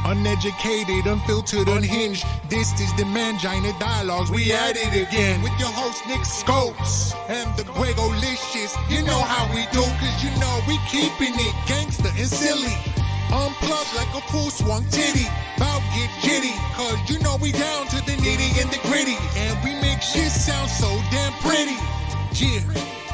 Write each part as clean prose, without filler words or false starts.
Uneducated, unfiltered, unhinged. This is the Mangina Dialogues. We at it again with your host Nick Scopes and the Gregolicious. You know how we do, cause you know we keeping it gangster and silly. Unplugged like a full swung titty. Bout get jitty, cause you know we down to the nitty and the gritty. And we make shit sound so damn pretty. Yeah,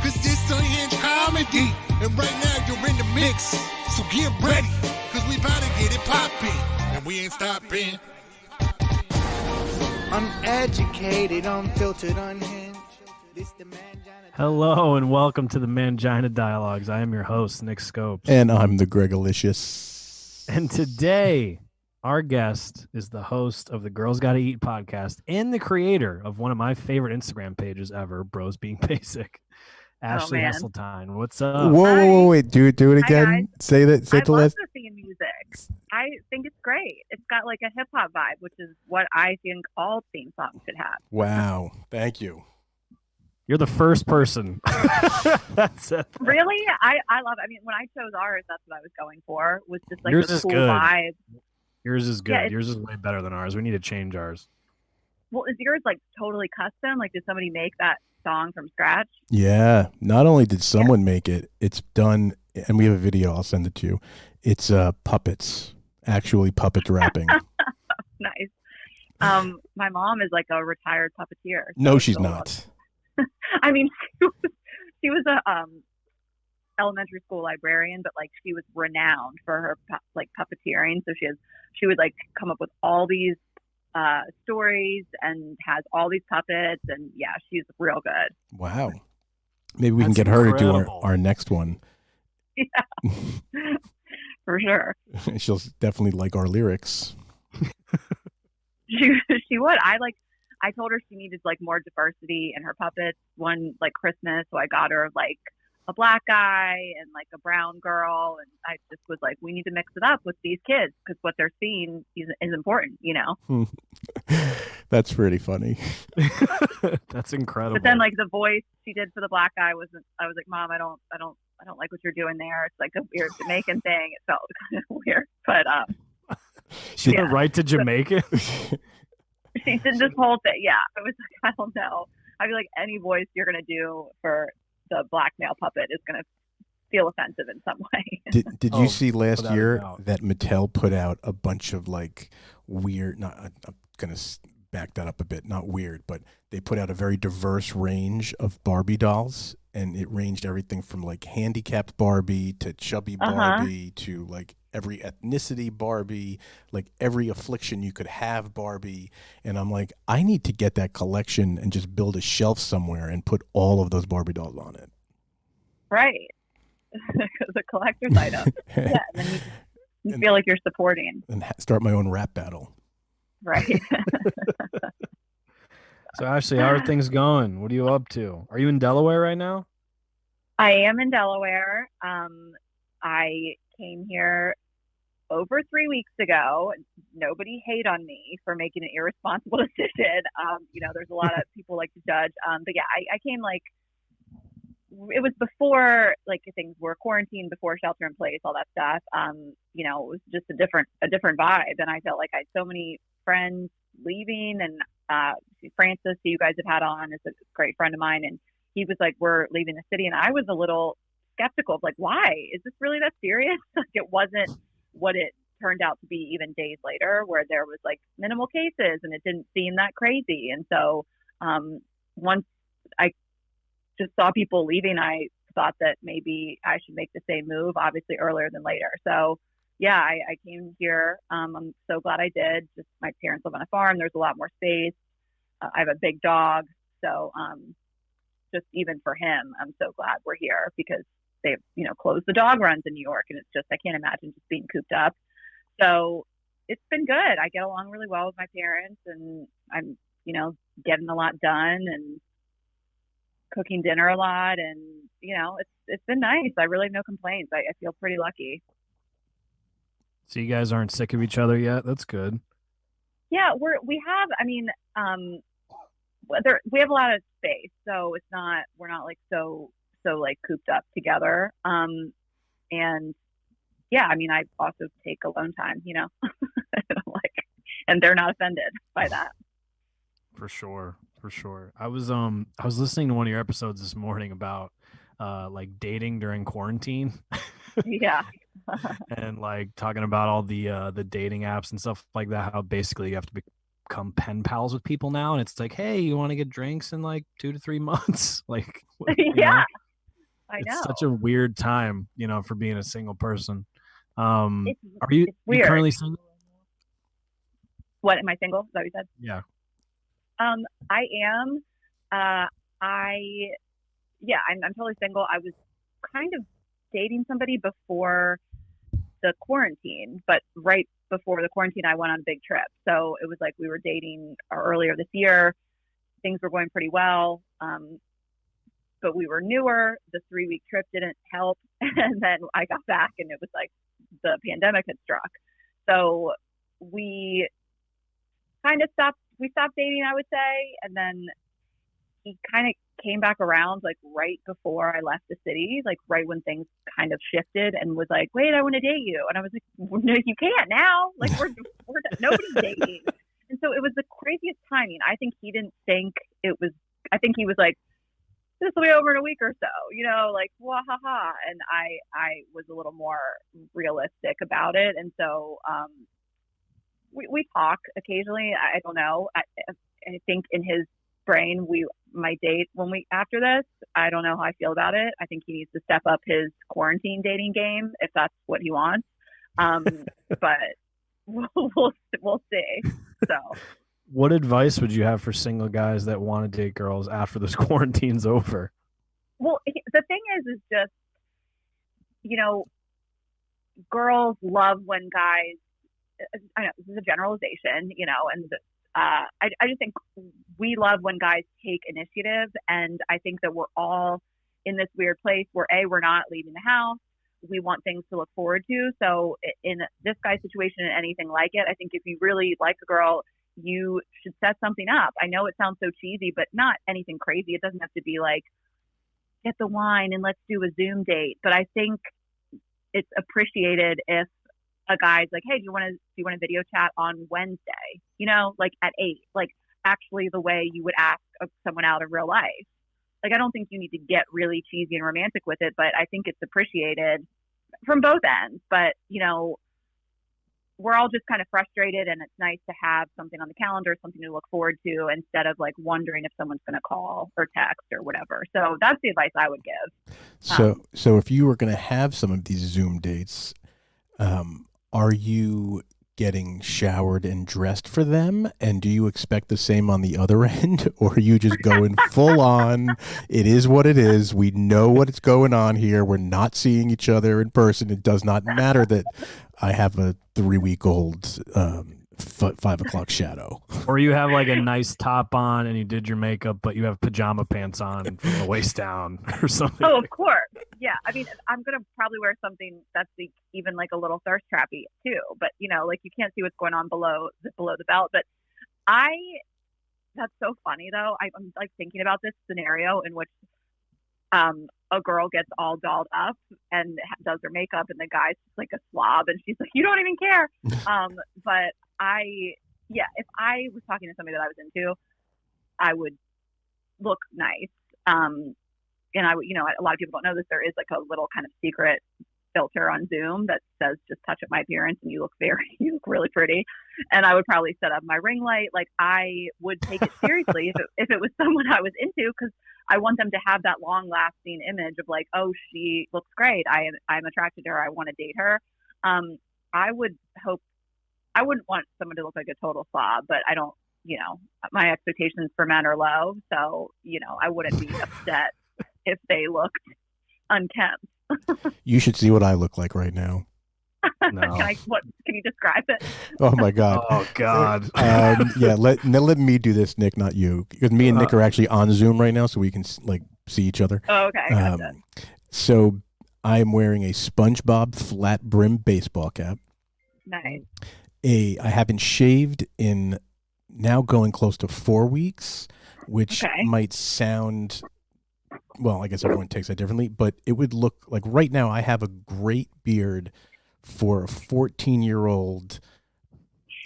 cause this unhinged comedy. And right now you're in the mix, so get ready, cause we bout to get it poppin'. And we ain't stopping. Uneducated, unfiltered, unhinged. This the Mangina. Hello and welcome to the Mangina Dialogues. I am your host, Nick Scopes. And I'm the Gregolicious. And today, our guest is the host of the Girls Gotta Eat podcast and the creator of one of my favorite Instagram pages ever, Bros Being Basic, Ashley Hesseltine. What's up? Whoa, wait, do it again. Say that. Say I the love last. the theme music. I think it's great. It's got like a hip hop vibe, which is what I think all theme songs should have. Wow, thank you. You're the first person. That's it. Really? I love it. I mean, when I chose ours, that's what I was going for. Was just like Yours the is cool good. vibe. Yours is good. Yeah, Yours is way better than ours. We need to change ours. Well, is yours like totally custom? Like, did somebody make that song from scratch? Yeah, not only did someone make it, it's done, and we have a video. I'll send it to you. It's puppets, actually puppet rapping. Nice. My mom is like a retired puppeteer. So No, she's not. I mean, she was a elementary school librarian, but like she was renowned for her puppeteering. So she would like come up with all these stories and has all these puppets, and yeah, she's real good. Wow. Maybe we can That's get her to do incredible. our next one. Yeah, for sure. She'll definitely like our lyrics. She would. I told her she needed like more diversity in her puppets. One like Christmas, so I got her like a black guy and like a brown girl, and I just was like, we need to mix it up with these kids because what they're seeing is important, you know. That's pretty funny. That's incredible. But then like the voice she did for the black guy wasn't. I was like, Mom, I don't like what you're doing there. It's like a weird Jamaican thing. It felt kind of weird, but she went right to Jamaica. she did this whole thing. Yeah, I was like, I don't know. I feel like any voice you're gonna do for the black male puppet is gonna feel offensive in some way. Did you see last without a year doubt. that Mattel put out a bunch of like weird? Not, I'm gonna back that up a bit. Not weird, but they put out a very diverse range of Barbie dolls, and it ranged everything from like handicapped Barbie to chubby Barbie to like every ethnicity Barbie, like every affliction you could have Barbie. And I'm like, I need to get that collection and just build a shelf somewhere and put all of those Barbie dolls on it. Right. Because a collector's item. Yeah, and then you feel like you're supporting. And start my own rap battle. Right. So Ashley, how are things going? What are you up to? Are you in Delaware right now? I am in Delaware. I came here over 3 weeks ago. Nobody hate on me for making an irresponsible decision. You know, there's a lot of people like to judge. But yeah, I came like, it was before like things were quarantined, before shelter in place, all that stuff. You know, it was just a different vibe. And I felt like I had so many friends leaving, and Francis, who you guys have had on, is a great friend of mine, and he was like, we're leaving the city. And I was a little skeptical of like, why? Is this really that serious? Like, it wasn't what it turned out to be even days later, where there was like minimal cases and it didn't seem that crazy. And so once I just saw people leaving, I thought that maybe I should make the same move, obviously earlier than later. So yeah, I came here. I'm so glad I did. Just my parents live on a farm. There's a lot more space. I have a big dog. So just even for him, I'm so glad we're here, because they've, you know, closed the dog runs in New York, and it's just, I can't imagine just being cooped up. So it's been good. I get along really well with my parents, and I'm, you know, getting a lot done and cooking dinner a lot. And, you know, it's been nice. I really have no complaints. I feel pretty lucky. So you guys aren't sick of each other yet? That's good. Yeah, we have, I mean, we have a lot of space, so we're not like so like cooped up together. And yeah, I mean, I also take alone time, you know. Like, and they're not offended by that. For sure. I was listening to one of your episodes this morning about like dating during quarantine. Yeah. And like talking about all the dating apps and stuff like that, how basically you have to become pen pals with people now, and it's like, hey, you want to get drinks in like 2 to 3 months? Like, Yeah, I know. It's such a weird time, for being a single person. Are it's weird. You currently single? What, am I single? Is that what you said? Yeah. I am. I'm totally single. I was kind of dating somebody before the quarantine, but right before the quarantine, I went on a big trip. So it was like we were dating earlier this year. Things were going pretty well. But we were newer. The 3-week trip didn't help. And then I got back and it was like the pandemic had struck. So we kind of stopped dating, I would say. And then he kind of came back around like right before I left the city, like right when things kind of shifted, and was like, wait, I want to date you. And I was like, no, you can't now. Like we're nobody's dating. And so it was the craziest timing. I think he didn't think it was, I think he was like, this will be over in a week or so, like, wah ha ha. And I was a little more realistic about it. And so, we talk occasionally. I don't know. I think in his brain, we might date after this. I don't know how I feel about it. I think he needs to step up his quarantine dating game if that's what he wants. But we'll see. So, what advice would you have for single guys that want to date girls after this quarantine's over? Well, the thing is just, girls love when guys, I know this is a generalization, and I just think we love when guys take initiative. And I think that we're all in this weird place where we're not leaving the house. We want things to look forward to. So in this guy's situation and anything like it, I think if you really like a girl, you should set something up. I know it sounds so cheesy, but not anything crazy. It doesn't have to be like, get the wine and let's do a Zoom date. But I think it's appreciated if a guy's like, hey, do you want to video chat on Wednesday? Like at 8, like actually the way you would ask someone out in real life. Like, I don't think you need to get really cheesy and romantic with it, but I think it's appreciated from both ends. But, we're all just kind of frustrated, and it's nice to have something on the calendar, something to look forward to, instead of like wondering if someone's going to call or text or whatever. So that's the advice I would give. So if you were going to have some of these Zoom dates, are you getting showered and dressed for them? And do you expect the same on the other end? Or are you just going full on, it is what it is. We know what's going on here. We're not seeing each other in person. It does not matter that I have a 3-week-old 5 o'clock shadow. Or you have like a nice top on and you did your makeup, but you have pajama pants on from the waist down or something. Oh, of course. Yeah. I mean, I'm going to probably wear something that's even like a little thirst trappy too. But, like you can't see what's going on below the belt. But that's so funny though. I'm like thinking about this scenario in which a girl gets all dolled up and does her makeup, and the guy's just like a slob, and she's like, you don't even care. But if I was talking to somebody that I was into, I would look nice. And I would, a lot of people don't know this. There is like a little kind of secret filter on Zoom that says, just touch up my appearance and you look really pretty. And I would probably set up my ring light. Like, I would take it seriously if it was someone I was into, because I want them to have that long lasting image of like, oh, she looks great. I'm attracted to her. I want to date her. I wouldn't want someone to look like a total slob, but I don't, my expectations for men are low. So, I wouldn't be upset if they looked unkempt. You should see what I look like right now. No. Can you describe it? Oh my God. Oh God. Yeah. Let me do this, Nick, not you, because me and Nick are actually on Zoom right now, so we can like see each other. Oh, okay. Gotcha. So I'm wearing a SpongeBob flat brim baseball cap. Nice. I haven't shaved in now going close to 4 weeks, which might sound, well, I guess everyone takes that differently, but it would look like right now I have a great beard for a 14-year-old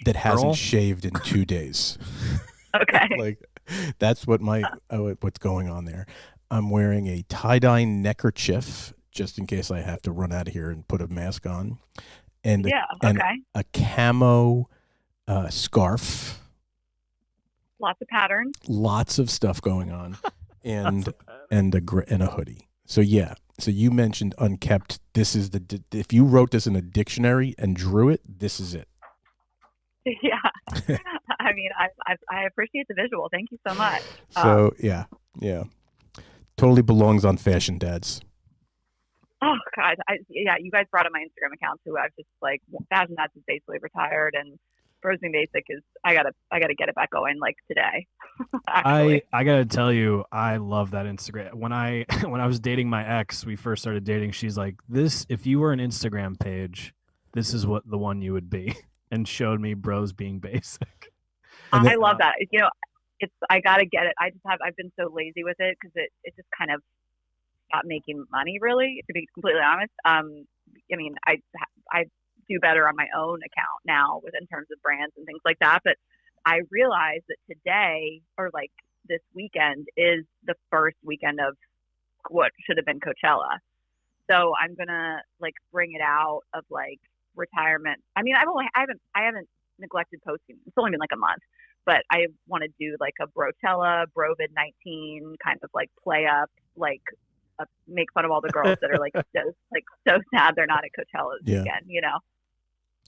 that hasn't Girl? shaved in 2 days. Okay. Like, that's what what's going on there. I'm wearing a tie-dye neckerchief just in case I have to run out of here and put a mask on, and a camo scarf. Lots of patterns. Lots of stuff going on, and a hoodie. So yeah. So you mentioned unkept. This is if you wrote this in a dictionary and drew it, this is it. Yeah. I mean, I appreciate the visual. Thank you so much. So yeah. Totally belongs on Fashion Dads. Oh God, you guys brought up my Instagram account too. I've just like Fashion Dads is basically retired, and Bros Being Basic is I gotta get it back going like today. I gotta tell you, I love that Instagram. When I was dating my ex, we first started dating. She's like, "This, if you were an Instagram page, this is what the one you would be," and showed me Bros Being Basic. I love that. You know, I gotta get it. I've been so lazy with it because it just kind of stopped making money. Really, to be completely honest. I mean, I do better on my own account now in terms of brands and things like that. But I realized that today, or like this weekend, is the first weekend of what should have been Coachella. So I'm gonna like bring it out of like retirement. I mean, I haven't neglected posting. It's only been like a month, but I want to do like a Brochella, Brovid-19 kind of like play up, like make fun of all the girls that are like so sad they're not at Coachella this weekend, you know.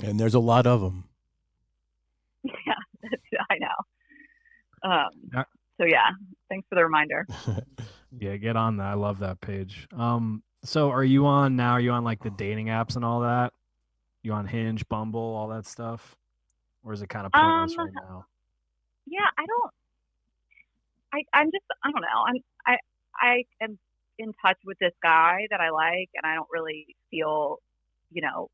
And there's a lot of them. Yeah, I know. So yeah, thanks for the reminder. Yeah, get on that. I love that page. So are you on like the dating apps and all that? You on Hinge, Bumble, all that stuff? Or is it kind of pointless right now? Yeah, I'm just, I don't know. I am in touch with this guy that I like, and I don't really feel, you know,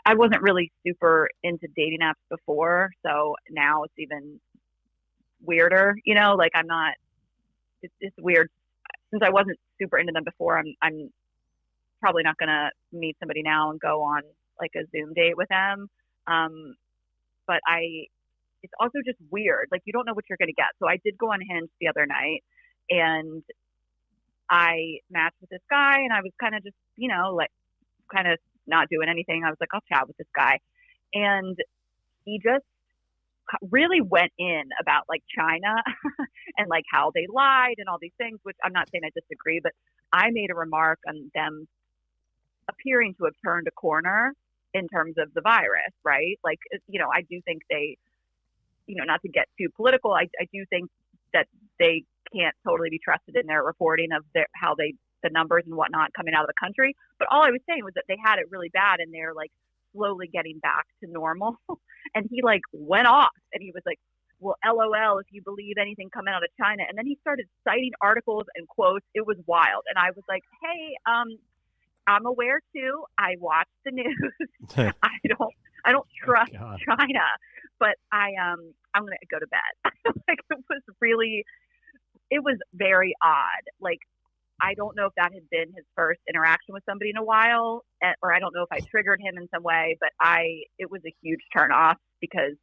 I wasn't really super into dating apps before, so now it's even weirder, you know, like I'm not, it's weird. Since I wasn't super into them before, I'm probably not going to meet somebody now and go on like a Zoom date with them. But it's also just weird. Like you don't know what you're going to get. So I did go on Hinge the other night and I matched with this guy, and I was kind of just, you know, like kind of not doing anything. I was like, I'll chat with this guy. And he just really went in about like China and like how they lied and all these things, which I'm not saying I disagree, but I made a remark on them appearing to have turned a corner in terms of the virus, right? Like, you know, I do think they, you know, not to get too political, I do think that they can't totally be trusted in their reporting of how the numbers and whatnot coming out of the country. But all I was saying was that they had it really bad and they're like slowly getting back to normal. And he like went off and he was like, well, LOL, if you believe anything coming out of China. And then he started citing articles and quotes. It was wild. And I was like, hey, I'm aware too. I watch the news. I don't trust China, but I'm going to go to bed. Like it was very odd. Like, I don't know if that had been his first interaction with somebody in a while, or I don't know if I triggered him in some way, but it was a huge turn off because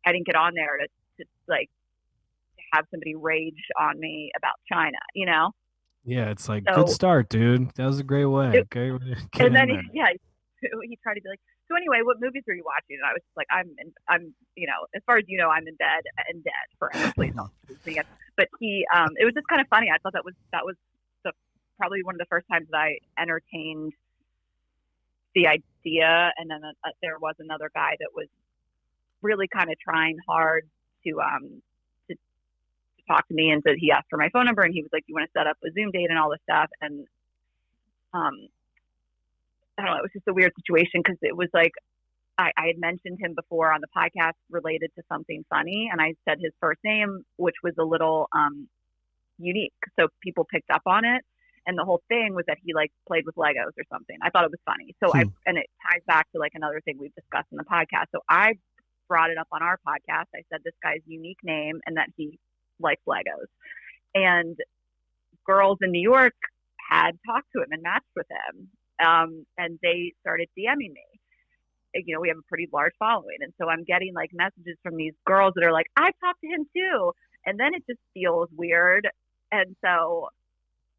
I didn't get on there to have somebody rage on me about China, you know? Yeah, it's like, good start, dude. That was a great way. Okay. And then he tried to be like, so anyway, what movies are you watching? And I was just like, I'm, you know, as far as you know, I'm in bed and dead forever. Please don't see it. But it was just kind of funny. I thought that was probably one of the first times that I entertained the idea. And then there was another guy that was really kind of trying hard to talk to me, and so he asked for my phone number, and he was like, "You want to set up a Zoom date and all this stuff?" And I don't know, it was just a weird situation because it was like I had mentioned him before on the podcast related to something funny, and I said his first name, which was a little unique, so people picked up on it. And the whole thing was that he like played with Legos or something. I thought it was funny. So and it ties back to like another thing we've discussed in the podcast. So I brought it up on our podcast. I said this guy's unique name and that he likes Legos. And girls in New York had talked to him and matched with him. And they started DMing me. we have a pretty large following. And so I'm getting like messages from these girls that are like, I talked to him too. And then it just feels weird. And so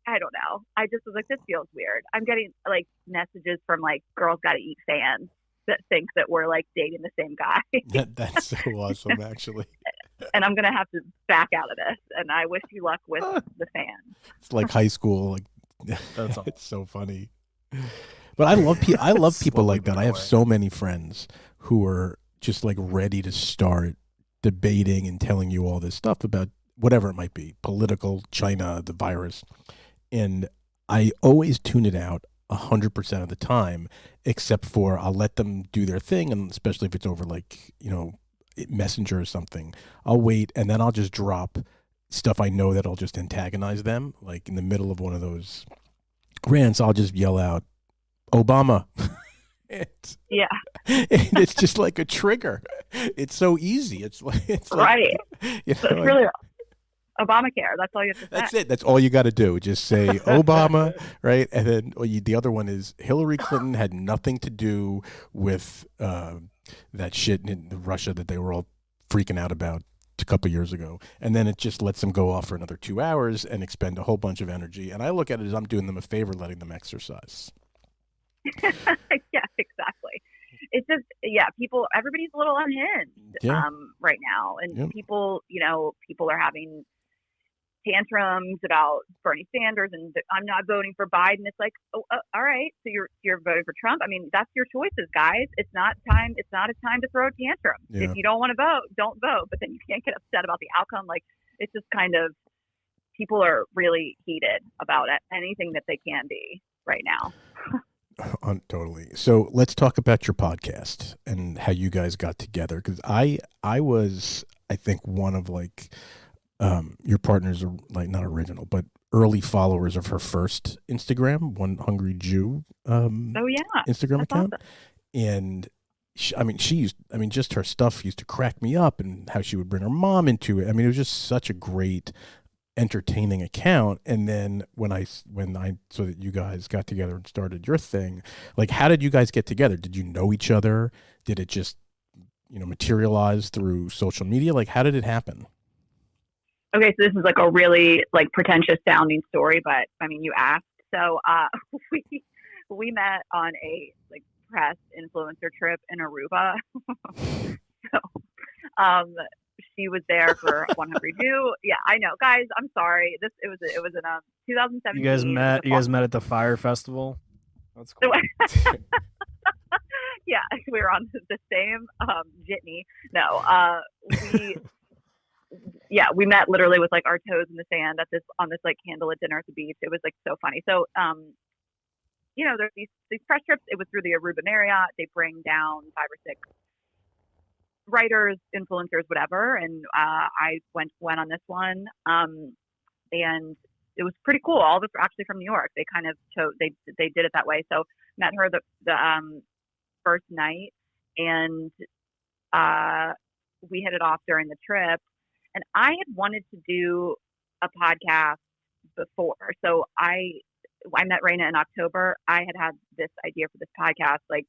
I don't know. I just was like, this feels weird. I'm getting like messages from like Girls Gotta Eat fans that think that we're like dating the same guy. That's so awesome, actually. And I'm gonna have to back out of this. And I wish you luck with the fans. It's like high school. Like That's all. it's so funny. But I love people like that. I have so many friends who are just like ready to start debating and telling you all this stuff about whatever it might be, political, China, the virus. And I always tune it out 100% of the time, except for I'll let them do their thing. And especially if it's over like, Messenger or something, I'll wait and then I'll just drop stuff I know that'll just antagonize them. Like in the middle of one of those rants, I'll just yell out, Obama. And it's just like a trigger. It's so easy. It's right. It's really Obamacare. That's all you have to say. That's it. That's all you got to do. Just say Obama, right? And then the other one is Hillary Clinton had nothing to do with that shit in Russia that they were all freaking out about a couple of years ago. And then it just lets them go off for another 2 hours and expend a whole bunch of energy. And I look at it as I'm doing them a favor, letting them exercise. Yeah, exactly. It's just, everybody's a little unhinged right now. And people are having tantrums about Bernie Sanders and I'm not voting for Biden. It's like, all right, so you're voting for Trump. I mean, that's your choices, guys. It's not a time to throw a tantrum. Yeah. If you don't want to vote, don't vote. But then you can't get upset about the outcome. Like, it's just kind of, people are really heated about it, anything that they can be right now. Totally. So let's talk about your podcast and how you guys got together. Because I was, I think, one of like your partners are like not original, but early followers of her first Instagram, One Hungry Jew. Instagram account. Awesome. And just her stuff used to crack me up, and how she would bring her mom into it. I mean, it was just such a great, entertaining account. And then when I so that you guys got together and started your thing, like, how did you guys get together? Did you know each other? Did it just materialize through social media? Like, how did it happen? Okay, so this is like a really like pretentious sounding story, but I mean, you asked. So we met on a like press influencer trip in Aruba. So she was there for One Hungry Jew. Yeah, I know, guys. I'm sorry. It was in 2017. You guys met at the Fire Festival. That's cool. Yeah, we were on the same jitney. No, we met literally with like our toes in the sand on this like candlelit dinner at the beach. It was like so funny. So there's these press trips. It was through the Aruba Marriott. They bring down 5 or 6 writers, influencers, whatever. And I went on this one, and it was pretty cool. All of us were actually from New York. They kind of chose. They did it that way. So met her the first night, and we hit it off during the trip. And I had wanted to do a podcast before. So I met Rayna in October. I had this idea for this podcast like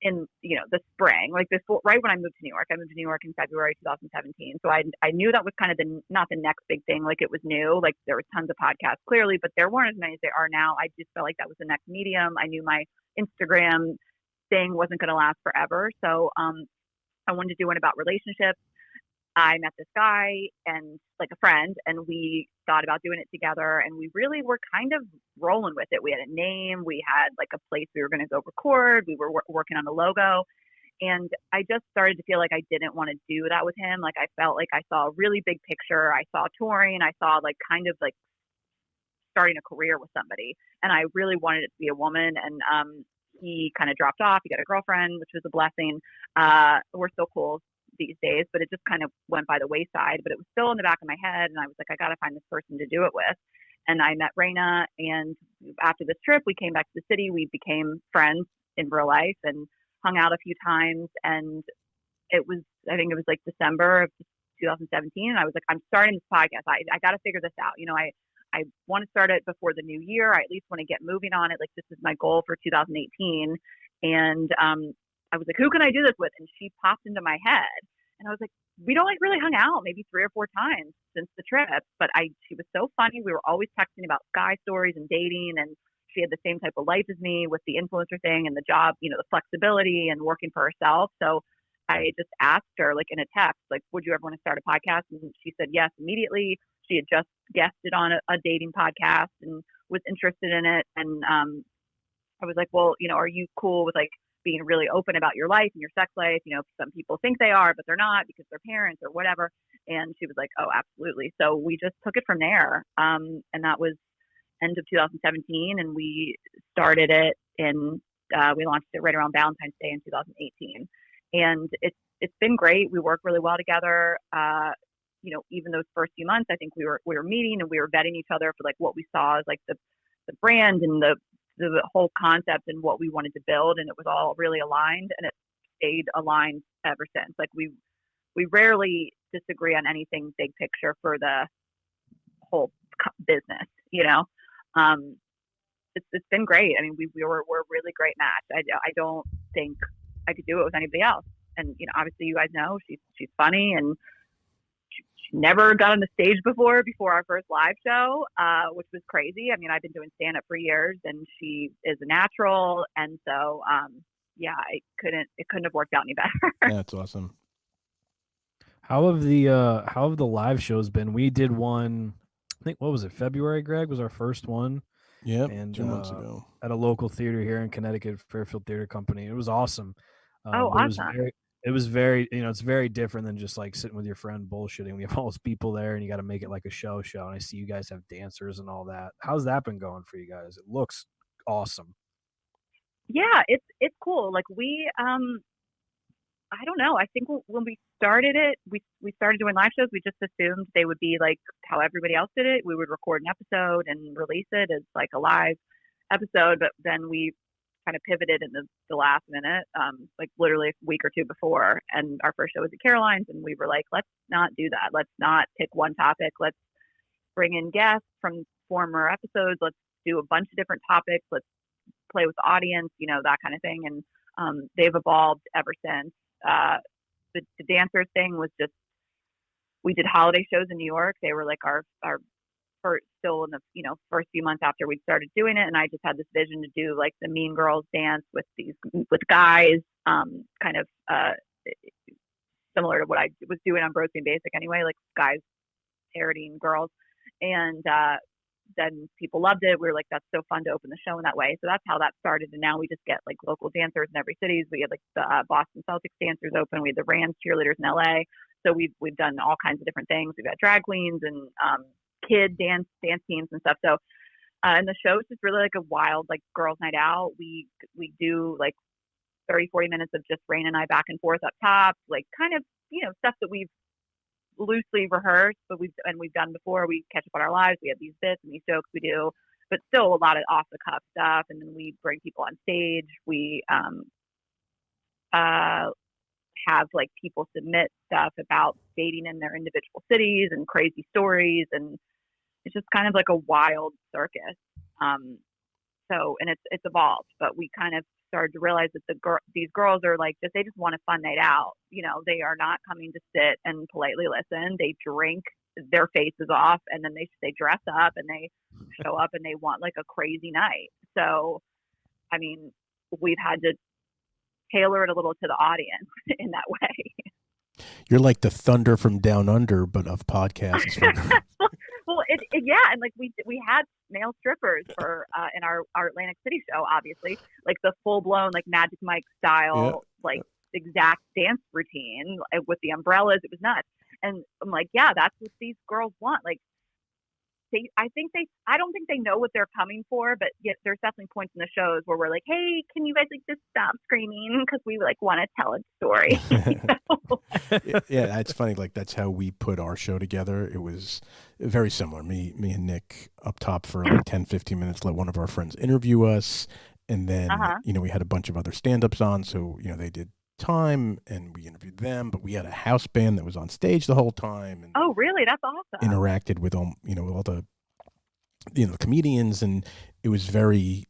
in the spring, like right when I moved to New York. I moved to New York in February 2017. So I knew that was kind of not the next big thing. Like, it was new. Like, there was tons of podcasts clearly, but there weren't as many as there are now. I just felt like that was the next medium. I knew my Instagram thing wasn't going to last forever. So I wanted to do one about relationships. I met this guy and like a friend, and we thought about doing it together, and we really were kind of rolling with it. We had a name, we had like a place we were going to go record, we were working on the logo, and I just started to feel like I didn't want to do that with him. Like, I felt like I saw a really big picture. I saw touring, I saw like kind of like starting a career with somebody, and I really wanted it to be a woman. And he kind of dropped off. He got a girlfriend, which was a blessing. We're still cool these days, but it just kind of went by the wayside. But it was still in the back of my head, and I was like, I got to find this person to do it with. And I met Rayna, and after this trip, we came back to the city. We became friends in real life and hung out a few times. And I think it was like December of 2017. And I was like, I'm starting this podcast. I got to figure this out. I want to start it before the new year. I at least want to get moving on it. Like, this is my goal for 2018. And I was like, who can I do this with? And she popped into my head, and I was like, we don't like really hung out maybe 3 or 4 times since the trip, but she was so funny. We were always texting about guy stories and dating, and she had the same type of life as me with the influencer thing and the job, you know, the flexibility and working for herself. So I just asked her, like, in a text, like, would you ever want to start a podcast? And she said yes immediately. She had just guested on a dating podcast and was interested in it. And I was like, well, you know, are you cool with, like, being really open about your life and your sex life? You know, some people think they are, but they're not because they're parents or whatever. And she was like, oh, absolutely. So we just took it from there. And that was end of 2017. And we started it we launched it right around Valentine's Day in 2018. And it's been great. We work really well together. You know, even those first few months, I think we were meeting and we were vetting each other for, like, what we saw as, like, the brand and the whole concept and what we wanted to build, and it was all really aligned, and it stayed aligned ever since. Like, we rarely disagree on anything big picture for the whole business, you know. It's been great. I mean, we're a really great match. I don't think I could do it with anybody else. And, you know, obviously you guys know she's funny, and she never got on the stage before our first live show, which was crazy. I mean, I've been doing stand-up for years, and she is a natural. And so, yeah, it couldn't have worked out any better. That's awesome. How have the live shows been? We did one, I think, what was it? February, Greg, was our first one. Yeah, and 2 months ago at a local theater here in Connecticut, Fairfield Theater Company. It was awesome. Awesome. It was very, you know, it's very different than just, like, sitting with your friend bullshitting. We have all those people there, and you got to make it like a show. And I see you guys have dancers and all that. How's that been going for you guys? It looks awesome. Yeah, it's cool. Like, we I don't know. I think when we started it, we started doing live shows. We just assumed they would be like how everybody else did it. We would record an episode and release it as, like, a live episode. But then we kind of pivoted in the last minute, like literally a week or two before. And our first show was at Caroline's, and we were like, let's not do that. Let's not pick one topic. Let's bring in guests from former episodes. Let's do a bunch of different topics. Let's play with the audience, you know, that kind of thing. And they've evolved ever since. The dancers thing was just, we did holiday shows in New York. They were like our first, still in the, you know, first few months after we'd started doing it. And I just had this vision to do, like, the Mean Girls dance with guys, kind of similar to what I was doing on Bros Being Basic anyway, like guys parodying girls. And then people loved it. We were like, that's so fun to open the show in that way. So that's how that started. And now we just get, like, local dancers in every city. We had, like, the Boston Celtics dancers open. We had the Rams cheerleaders in LA. So we've done all kinds of different things. We've got drag queens and kid dance teams and stuff. So and the show is just really like a wild, like, girls' night out. We do, like, 30-40 minutes of just Rayna and I back and forth up top, like, kind of, you know, stuff that we've loosely rehearsed, but we've done before. We catch up on our lives. We have these bits and these jokes we do, but still a lot of off the cuff stuff. And then we bring people on stage. We have, like, people submit stuff about dating in their individual cities and crazy stories, and it's just kind of like a wild circus. So, and it's evolved, but we kind of started to realize that these girls are, like, they just want a fun night out. You know, they are not coming to sit and politely listen. They drink their faces off, and then they dress up and they show up and they want, like, a crazy night. So, I mean, we've had to tailor it a little to the audience in that way. You're like the Thunder from Down Under, but of podcasts. Well, yeah, and, like, we had male strippers for in our Atlantic City show, obviously, like the full blown, like, Magic Mike style, like, exact dance routine with the umbrellas. It was nuts, and I'm like, yeah, that's what these girls want. Like, I don't think they know what they're coming for, but yet there's definitely points in the shows where we're like, hey, can you guys, like, just stop screaming, because we, like, want to tell a story. Yeah, that's funny. Like, that's how we put our show together. It was very similar. Me and Nick up top for like 10-15 minutes, let one of our friends interview us, and then you know, we had a bunch of other stand-ups on, so, you know, they did time and we interviewed them, but we had a house band that was on stage the whole time. And oh, really? That's awesome. Interacted with all, you know, all the, you know, comedians, and it was very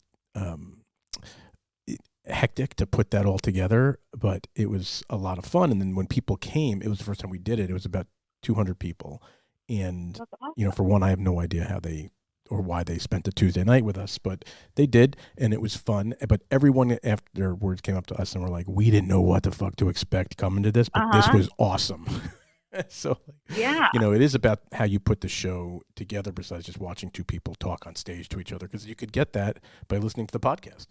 hectic to put that all together, but it was a lot of fun. And then when people came, it was the first time we did it. It was about 200 people. And, That's awesome. you know, for one, I have no idea how they or why they spent a Tuesday night with us, but they did, and it was fun. But everyone afterwards came up to us and were like, we didn't know what the fuck to expect coming to this, but this was awesome. So, yeah, you know, it is about how you put the show together besides just watching two people talk on stage to each other, because you could get that by listening to the podcast.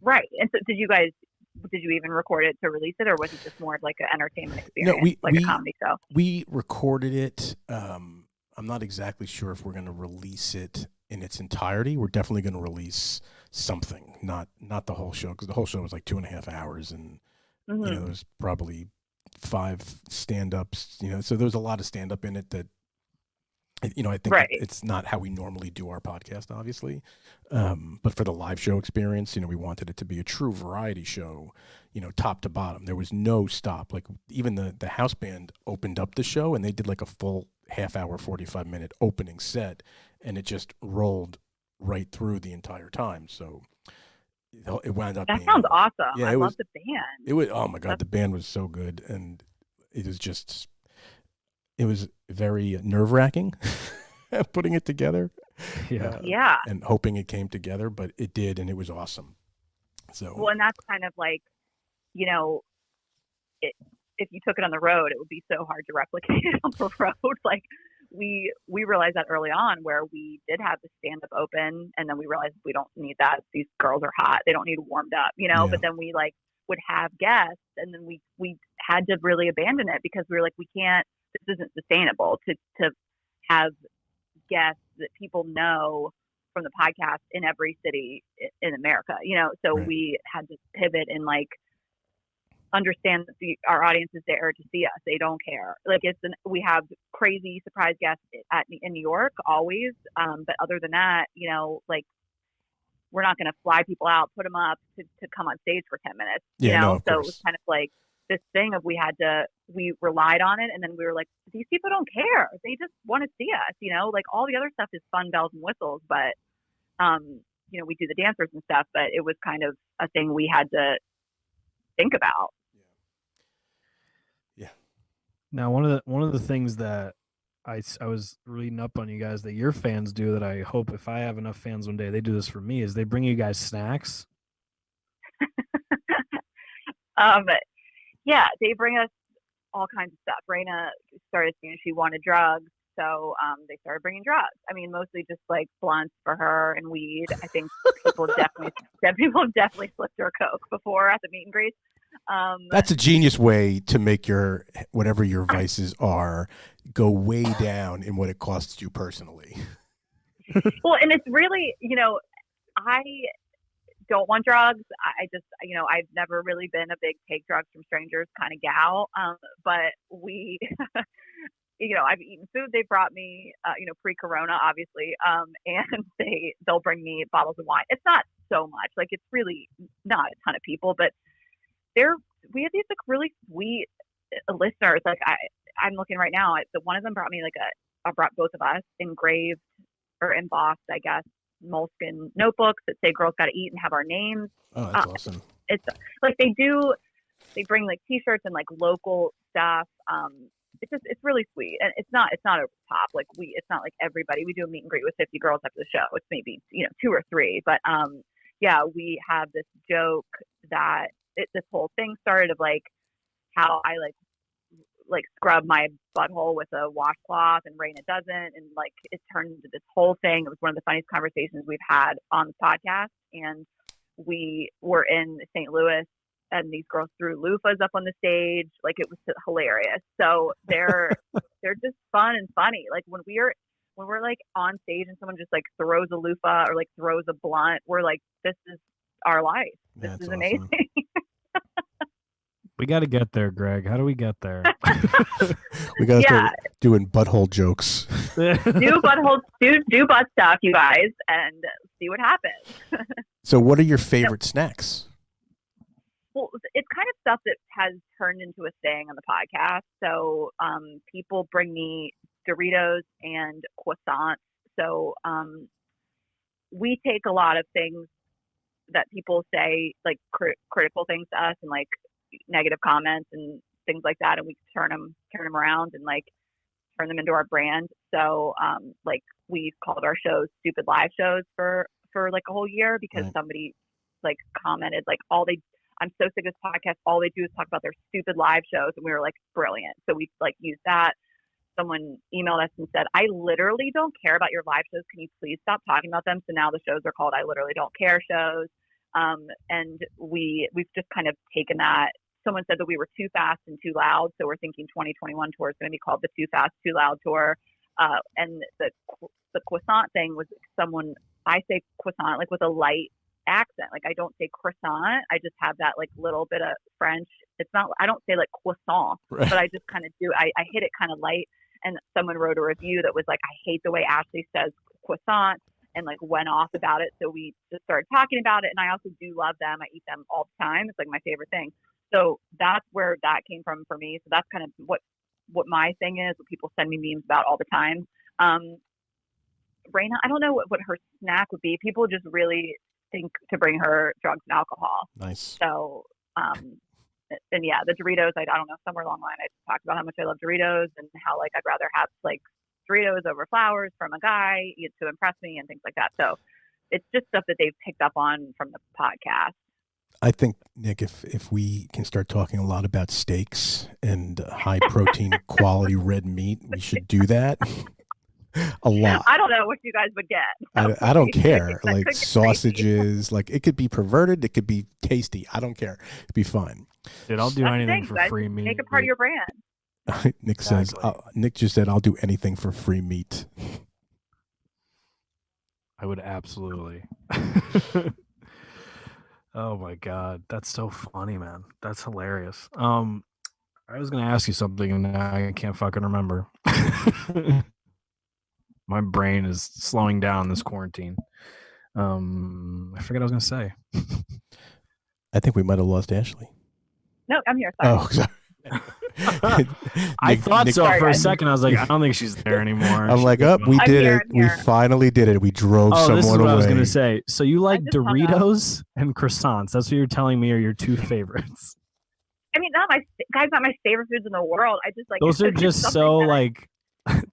Right. And so did you even record it to release it, or was it just more of like an entertainment experience, No, a comedy show? We recorded it. I'm not exactly sure if we're going to release it in its entirety. We're definitely going to release something, not the whole show, because the whole show was like 2.5 hours, and you know, there's probably 5 stand-ups. You know, so there's a lot of stand-up in it that, you know, I think it's not how we normally do our podcast, obviously. But for the live show experience, you know, we wanted it to be a true variety show, you know, top to bottom. There was no stop. Like even the house band opened up the show, and they did like a full half-hour, 45-minute opening set, and it just rolled right through the entire time. So it wound up That being, sounds awesome. Yeah, I love the band. It was, oh my God, the band was so good, and it was very nerve-wracking putting it together. Yeah. And hoping it came together, but it did, and it was awesome. So, well, and that's kind of like, you know, if you took it on the road, it would be so hard to replicate it on the road. Like we realized that early on, where we did have the stand-up open, and then we realized we don't need that. These girls are hot. They don't need warmed up, you know, but then we like would have guests, and then we had to really abandon it, because we were like, this isn't sustainable to have guests that people know from the podcast in every city in America, you know? So we had to pivot and like understand that our audience is there to see us. They don't care. Like we have crazy surprise guests in New York always. But other than that, you know, like we're not going to fly people out, put them up to come on stage for 10 minutes, you know? No, so it was kind of like this thing of we relied on it, and then we were like, these people don't care. They just want to see us, you know? Like all the other stuff is fun, bells and whistles, but you know, we do the dancers and stuff, but it was kind of a thing we had to think about. Yeah. Now, one of the things that I was reading up on you guys that your fans do, that I hope if I have enough fans one day, they do this for me, is they bring you guys snacks. Yeah, they bring us all kinds of stuff. Rayna started saying she wanted drugs, so they started bringing drugs. I mean, mostly just like blunts for her and weed. I think people have definitely slipped her coke before at the meet and greet. That's a genius way to make your whatever your vices are go way down in what it costs you personally. Well, and it's really, you know, I don't want drugs. I just, you know, I've never really been a big take drugs from strangers kind of gal. But we, you know, I've eaten food they brought me, you know, pre-corona, obviously. And they'll bring me bottles of wine. It's not so much, like it's really not a ton of people, but we have these like really sweet listeners. Like I'm looking right now. One of them brought me brought both of us engraved or embossed, I guess, moleskin notebooks that say "Girls Gotta Eat" and have our names. Oh, that's awesome. It's like they bring like T-shirts and like local stuff. It's really sweet, and it's not over the top. Like it's not like everybody. We do a meet and greet with 50 girls after the show. It's maybe, you know, 2 or 3, but yeah, we have this joke that this whole thing started of like how I like scrub my butthole with a washcloth and Rayna doesn't, and like it turned into this whole thing. It was one of the funniest conversations we've had on the podcast, and we were in St. Louis, and these girls threw loofahs up on the stage. Like it was hilarious. So they're just fun and funny. Like when we're like on stage and someone just like throws a loofah or like throws a blunt, we're like, this is our life. This is amazing. Awesome. We got to get there, Greg. How do we get there? We got to start doing butthole jokes. Do butt stuff, you guys, and see what happens. So what are your favorite snacks? Well, it's kind of stuff that has turned into a thing on the podcast. So people bring me Doritos and croissants. So we take a lot of things that people say like critical things to us and like negative comments and things like that, and we turn them around and like turn them into our brand. So like we called our shows stupid live shows for like a whole year because somebody like commented like I'm so sick of this podcast, all they do is talk about their stupid live shows, and we were like, brilliant. So we like used that. Someone emailed us and said, I literally don't care about your live shows, can you please stop talking about them? So now the shows are called I Literally Don't Care shows. And we've just kind of taken that. Someone said that we were too fast and too loud, so we're thinking 2021 tour is going to be called the Too Fast Too Loud tour. And the croissant thing was I say croissant like with a light accent. Like I don't say croissant, I just have that like little bit of French. It's not, I don't say like croissant, right. But I just kind of do, I hit it kind of light. And someone wrote a review that was like, I hate the way Ashley says croissant, and like went off about it. So we just started talking about it. And I also do love them. I eat them all the time. It's like my favorite thing. So that's where that came from for me. So that's kind of what my thing is, what people send me memes about all the time. Rayna, I don't know what her snack would be. People just really think to bring her drugs and alcohol. Nice. So, and yeah, the Doritos, I don't know, somewhere along the line, I just talked about how much I love Doritos and how like I'd rather have like Doritos over flowers from a guy to impress me and things like that. So it's just stuff that they've picked up on from the podcast. I think, Nick, if we can start talking a lot about steaks and high protein quality red meat, we should do that. A lot. I don't know what you guys would get. I don't care. That like sausages, like it could be perverted, it could be tasty. I don't care. It'd be fine. Dude, I'll do anything for free meat. Make it part of your brand. Nick says, Nick just said, I'll do anything for free meat. I would absolutely. Oh my God. That's so funny, man. That's hilarious. I was going to ask you something and I can't fucking remember. My brain is slowing down this quarantine. I forget what I was going to say. I think we might have lost Ashley. No, I'm here. Sorry. Oh, sorry. I thought Nick, so sorry, for a guys. second. I was like, I don't think she's there anymore. I'm like, we I'm did here, it. I'm here. We finally did it. We drove someone this is what away. I was going to say. So you like just hung up. Doritos and croissants. That's what you're telling me are your two favorites. I mean, not my favorite foods in the world. I just like Those are just something so that like,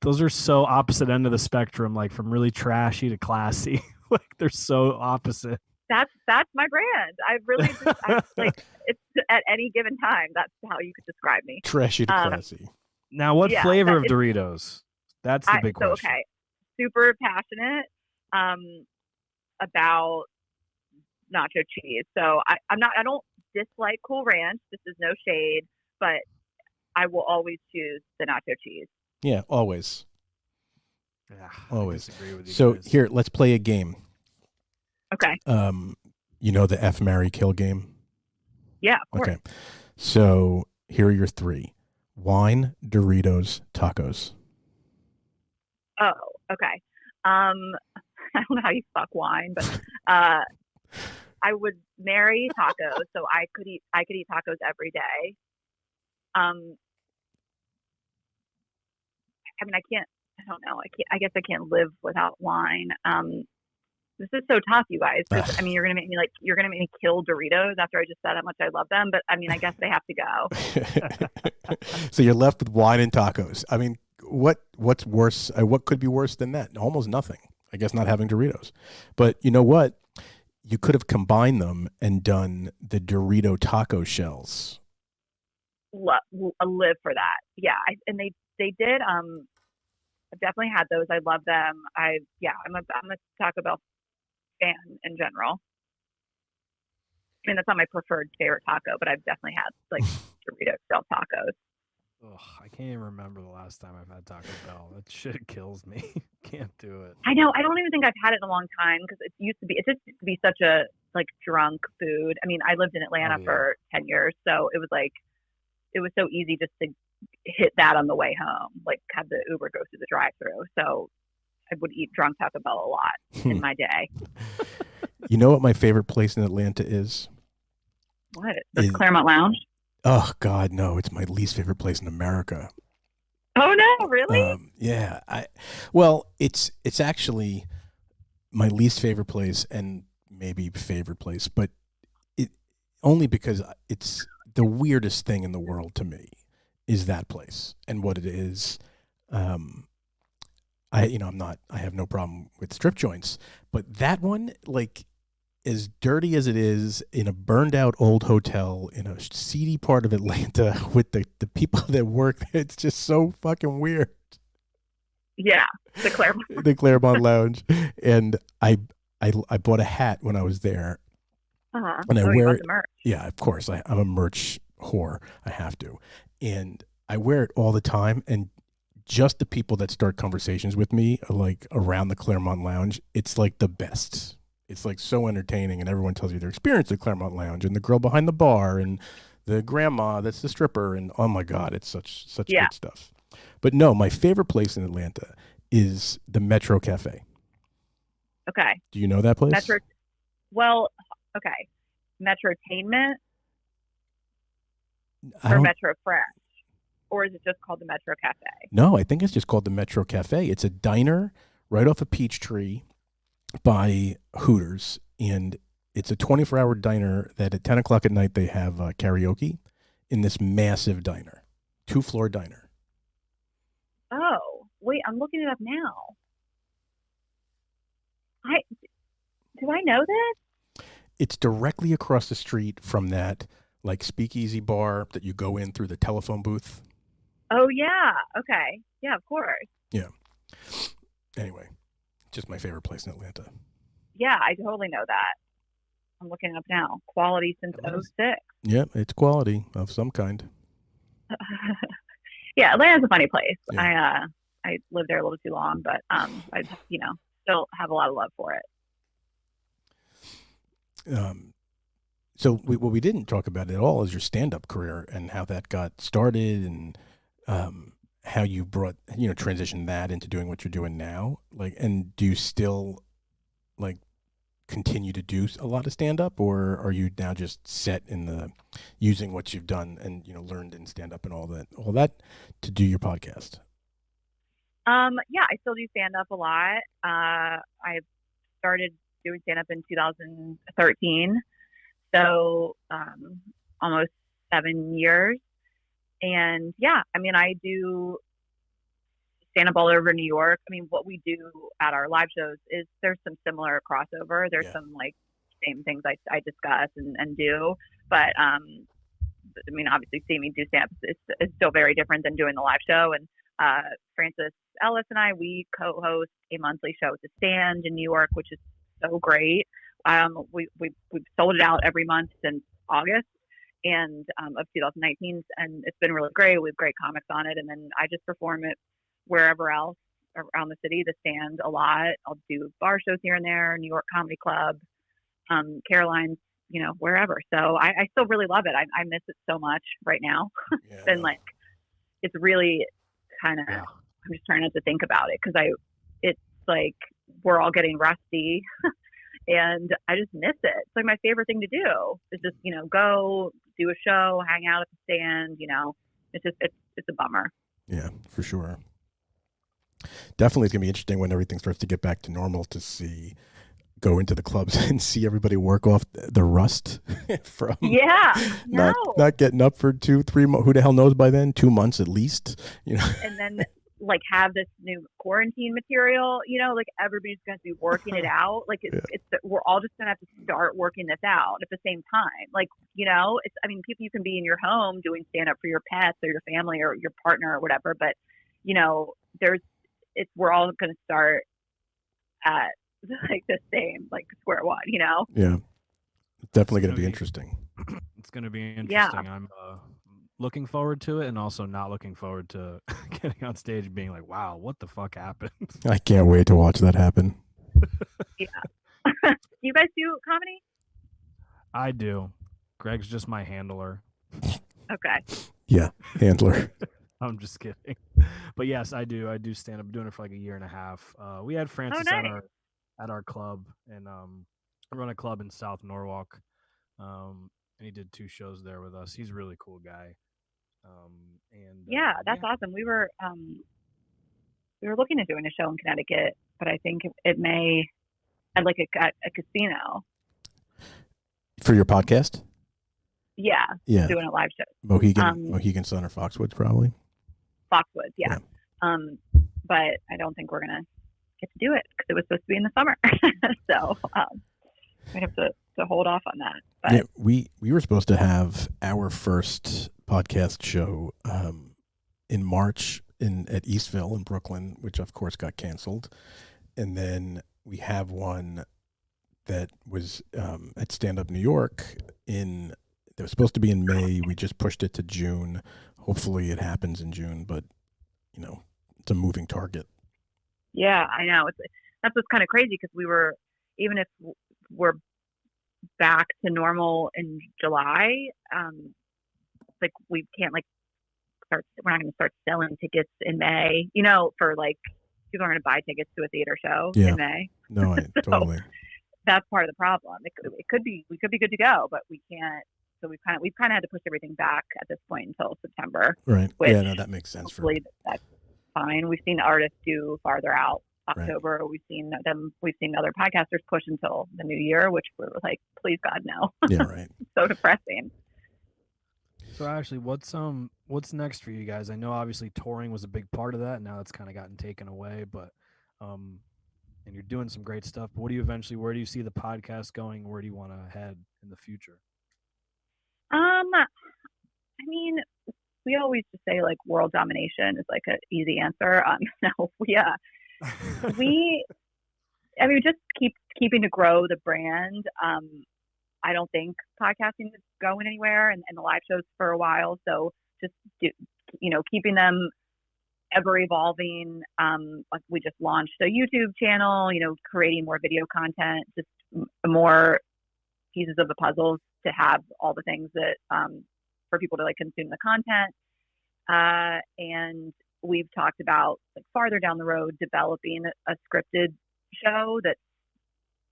those are so opposite end of the spectrum, like from really trashy to classy. Like they're so opposite. That's my brand. I really just like it's at any given time. That's how you could describe me. Trashy to classy. Now, what Yeah, flavor of that- Doritos? That's the big So question. okay, super passionate about nacho cheese. So I don't dislike Cool Ranch. This is no shade, but I will always choose the nacho cheese. Yeah, always. Yeah, Always. I disagree with you So guys. here, let's play a game. Okay. You know the F, Marry, Kill game? Yeah, of course. Okay. So here are your three. Wine, Doritos, tacos. Oh, okay. I don't know how you fuck wine, but I would marry tacos, so I could eat tacos every day. I mean, I don't know. I guess I can't live without wine. This is so tough, you guys. 'Cause, I mean, you're gonna make me kill Doritos after I just said how much I love them. But I mean, I guess they have to go. So you're left with wine and tacos. I mean, what's worse? What could be worse than that? Almost nothing. I guess not having Doritos. But you know what? You could have combined them and done the Dorito taco shells. Live for that. Yeah, and they did. I've definitely had those. I love them. I'm a Taco Bell fan in general. I mean, that's not my preferred favorite taco, but I've definitely had like Dorito style tacos. Ugh, I can't even remember the last time I've had Taco Bell. That shit kills me. Can't do it. I know. I don't even think I've had it in a long time because it just used to be such a like drunk food. I mean, I lived in Atlanta for 10 years, so it was so easy just to hit that on the way home, like have the Uber go through the drive-through. So I would eat drunk Taco Bell a lot in my day. You know what my favorite place in Atlanta is? What? The Claremont Lounge? Oh God, no! It's my least favorite place in America. Oh no, really? Yeah. It's actually my least favorite place, and maybe favorite place, but it only because it's the weirdest thing in the world to me is that place and what it is. I have no problem with strip joints, but that one, like, as dirty as it is, in a burned out old hotel in a seedy part of Atlanta with the people that work, it's just so fucking weird. Yeah, the Claremont. The Claremont Lounge. And I bought a hat when I was there. Uh-huh. And I you wear bought it. the merch. Yeah, of course. I'm a merch whore. I have to. And I wear it all the time. And just the people that start conversations with me, like around the Claremont Lounge, it's like the best. It's like so entertaining, and everyone tells you their experience at Claremont Lounge, and the girl behind the bar, and the grandma that's the stripper, and oh my God, it's such good stuff. But no, my favorite place in Atlanta is the Metro Cafe. Okay. Do you know that place? Okay. Metrotainment or Metro Fresh? Or is it just called the Metro Cafe? No, I think it's just called the Metro Cafe. It's a diner right off of Peachtree by Hooters, and it's a 24-hour diner that at 10 o'clock at night they have karaoke in this massive diner, 2-floor diner. Oh, wait, I'm looking it up now. Do I know this? It's directly across the street from that like speakeasy bar that you go in through the telephone booth. Oh, yeah. Okay. Yeah, of course. Yeah. Anyway, just my favorite place in Atlanta. Yeah, I totally know that. I'm looking it up now. Quality since 2006. Yep, it's quality of some kind. Yeah, Atlanta's a funny place. Yeah. I lived there a little too long, but I still have a lot of love for it. So what we didn't talk about at all is your stand-up career and how that got started, and how you brought, transitioned that into doing what you're doing now. Like, and do you still like continue to do a lot of stand-up, or are you now just set in the using what you've done and learned in stand-up and all that to do your podcast? Yeah, I still do stand-up a lot. I started doing stand-up in 2013, so almost 7 years. And yeah, I mean, I do stand-up all over New York. I mean, what we do at our live shows is there's some similar crossover. There's some like same things I discuss and do, but I mean, obviously seeing me do stand-up is still very different than doing the live show. And Francis Ellis and I, we co-host a monthly show at the Stand in New York, which is so great. We've sold it out every month since August and of 2019, and it's been really great. We have great comics on it, and then I just perform it wherever else around the city. The Stand a lot. I'll do bar shows here and there, New York Comedy Club, Caroline's, wherever. So I still really love it. I miss it so much right now. It's been like, it's really kind of, I'm just trying not to think about it because it's like we're all getting rusty and I just miss it. It's like my favorite thing to do is just, go do a show, hang out at the Stand, it's a bummer. Yeah, for sure. Definitely it's going to be interesting when everything starts to get back to normal to go into the clubs and see everybody work off the rust from not getting up for 2-3 months. Who the hell knows by then? 2 months at least, And then like have this new quarantine material, like everybody's going to be working it out. Like we're all just going to have to start working this out at the same time. Like, people, you can be in your home doing stand up for your pets or your family or your partner or whatever, but we're all going to start at like the same, like square one, Yeah. It's definitely going to be interesting. It's going to be interesting. Yeah. I'm looking forward to it and also not looking forward to getting on stage and being like, wow, what the fuck happened? I can't wait to watch that happen. Yeah. Do you guys do comedy? I do. Greg's just my handler. Okay. Yeah, handler. I'm just kidding. But yes, I do. I do stand up. I'm doing it for like a year and a half. We had Francis at our club, and I run a club in South Norwalk. And he did 2 shows there with us. He's a really cool guy. That's awesome. We were looking at doing a show in Connecticut, but I think it may at like a casino. For your podcast? Yeah. Yeah. Doing a live show. Mohegan Sun or Foxwoods, probably. Foxwoods, yeah. But I don't think we're going to get to do it because it was supposed to be in the summer. So we'd have to hold off on that. But yeah, we were supposed to have our first podcast show in March at Eastville in Brooklyn, which of course got canceled. And then we have one that was at Stand Up New York that was supposed to be in May. We just pushed it to June. Hopefully it happens in June, but it's a moving target. Yeah, I know. That's what's kind of crazy because even if we're back to normal in July, like we can't we're not going to start selling tickets in May, for people aren't going to buy tickets to a theater show in May. No, totally. That's part of the problem. We could be good to go, but we can't. So we've kind of had to push everything back at this point until September. Right. Yeah, no, that makes sense. Hopefully that's fine. We've seen artists do farther out October. Right. We've seen other podcasters push until the new year, which we're like, please God, no. Yeah, right. So depressing. So actually, what's next for you guys? I know obviously touring was a big part of that. Now it's kind of gotten taken away, but and you're doing some great stuff. But where do you see the podcast going? Where do you want to head in the future? I mean, we always just say world domination is an easy answer. No, we just keeping to grow the brand. I don't think podcasting is going anywhere and the live shows for a while. So just keeping them ever evolving. We just launched a YouTube channel, creating more video content, just more pieces of the puzzles to have all the things that for people to consume the content. And we've talked about farther down the road developing a scripted show that's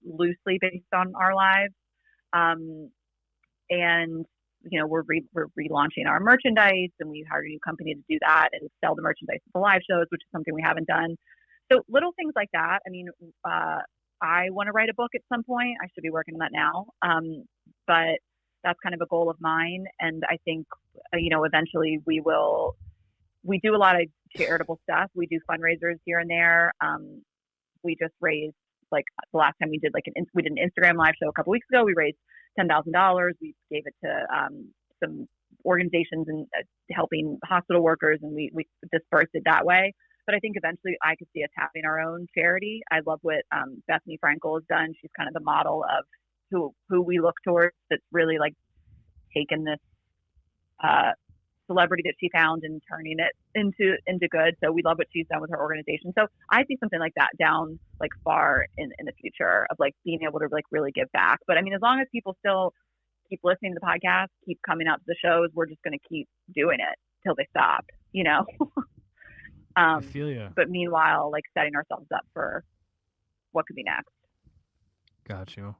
loosely based on our lives. And we're relaunching our merchandise, and we hired a new company to do that and sell the merchandise at the live shows, which is something we haven't done. So little things like that. I mean, I want to write a book at some point. I should be working on that now. But that's kind of a goal of mine. And I think, eventually we do a lot of charitable stuff. We do fundraisers here and there. We just raised, the last time we did we did an Instagram live show a couple weeks ago. We raised $10,000. We gave it to some organizations and helping hospital workers, and we dispersed it that way. But I think eventually I could see us having our own charity. I love what Bethany Frankel has done. She's kind of the model of who we look towards. That's really taken this celebrity that she found and turning it into good. So we love what she's done with her organization. So I see something like that down far in the future of being able to really give back. But I mean, as long as people still keep listening to the podcast, keep coming out to the shows, we're just going to keep doing it till they stop, I feel you. But meanwhile, setting ourselves up for what could be next. Got you.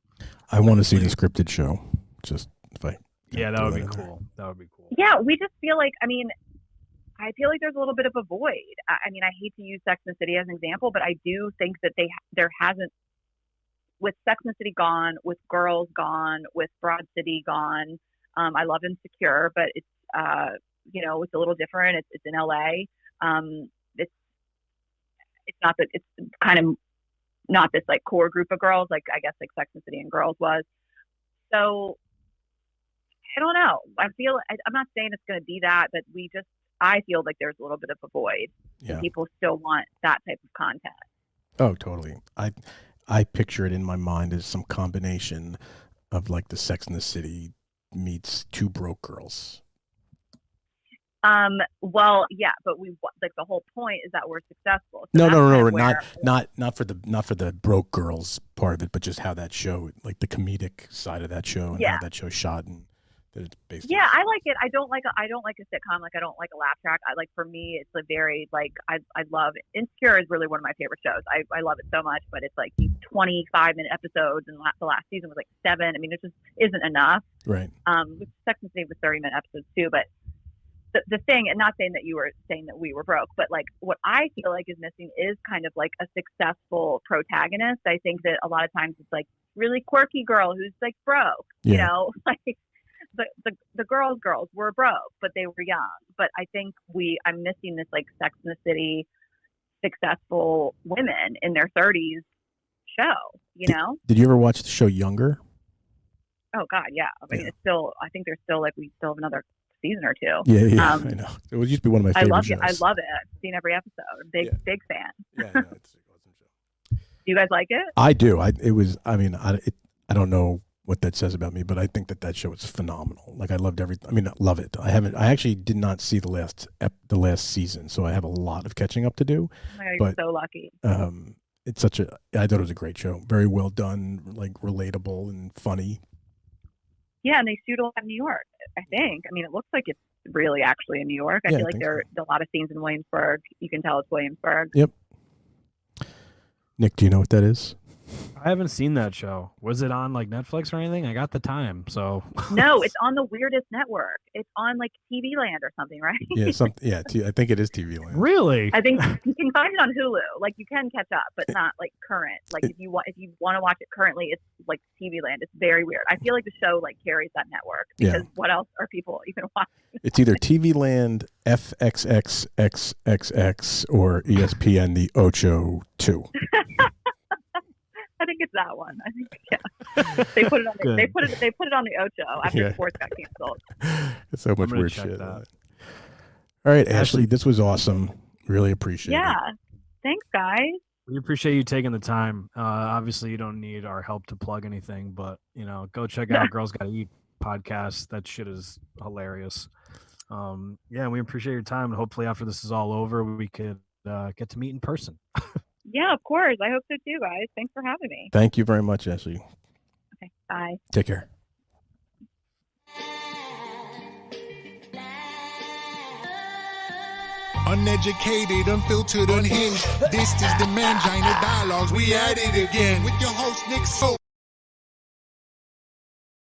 I want to see the scripted show. Just if I. Yeah, that would be cool. That would be cool. Yeah, we just feel I feel there's a little bit of a void. I mean, I hate to use Sex and the City as an example, but I do think that there hasn't, with Sex and the City gone, with Girls gone, with Broad City gone. I love Insecure, but it's it's a little different. It's in LA. It's not that it's kind of not this core group of girls I guess Sex and the City and Girls was. So I don't know. I'm not saying it's going to be that, but I feel there's a little bit of a void. Yeah. People still want that type of content. Oh, totally. I picture it in my mind as some combination of the Sex and the City meets Two Broke Girls. Well, yeah, but we the whole point is that we're successful. No, So not for the broke girls part of it, but just how that show, the comedic side of that show, and how that show shot, and that it's based. Yeah, I like it. I don't like a sitcom. I don't like a laugh track. for me, it's a very I love Insecure is really one of my favorite shows. I love it so much, but it's these 25-minute episodes, and the last season was 7. I mean, it just isn't enough. Right. Sex and the City was 30-minute episodes too, but. The thing, and not saying that you were saying that we were broke, but what I feel is missing is kind of a successful protagonist. I think that a lot of times it's really quirky girl who's like broke, you know, like the girls were broke, but they were young. But I think I'm missing this like Sex in the City, successful women in their 30s show, you know? Did you ever watch the show Younger? Oh God, yeah. I mean, I think there's still like, we still have another season or two. Yeah, I know. It used to be one of my favorite shows. I love it. I've seen every episode. Big fan. Yeah, no, it's an awesome show. Do you guys like it? I do. I don't know what that says about me, but I think that show is phenomenal. Like I loved everything. I mean, I love it. I actually did not see the last season, so I have a lot of catching up to do. Oh my God, you're so lucky. I thought it was a great show. Very well done, like relatable and funny. Yeah, and they shoot a lot in New York, I think. I mean, it looks like it's really actually in New York. I feel like there are a lot of scenes in Williamsburg. You can tell it's Williamsburg. Yep. Nick, do you know what that is? I haven't seen that show. Was it on like Netflix or anything? I got the time, so. No, it's on the weirdest network. It's on like TV Land or something, right? I think it is TV Land. Really? I think you can find it on Hulu. Like you can catch up, but not like current. Like if you want to watch it currently, it's like TV Land. It's very weird. I feel like the show like carries that network because what else are people even watching? It's either TV Land, FXXXXX, or ESPN the Ocho 2. I think it's that one. I think they put it on. They put it on the Ocho after sports got canceled. It's so much weird shit. All right, Ashley, this was awesome. Really appreciate it. Yeah, thanks, guys. We appreciate you taking the time. Obviously, you don't need our help to plug anything, but go check out Girls Gotta Eat podcast. That shit is hilarious. We appreciate your time, and hopefully, after this is all over, we could get to meet in person. Yeah, of course. I hope so too, guys. Thanks for having me. Thank you very much, Ashley. Okay, bye. Take care. Uneducated, unfiltered, unhinged. This is the Mangina Dialogues. We at it again with your host, Nick Soap.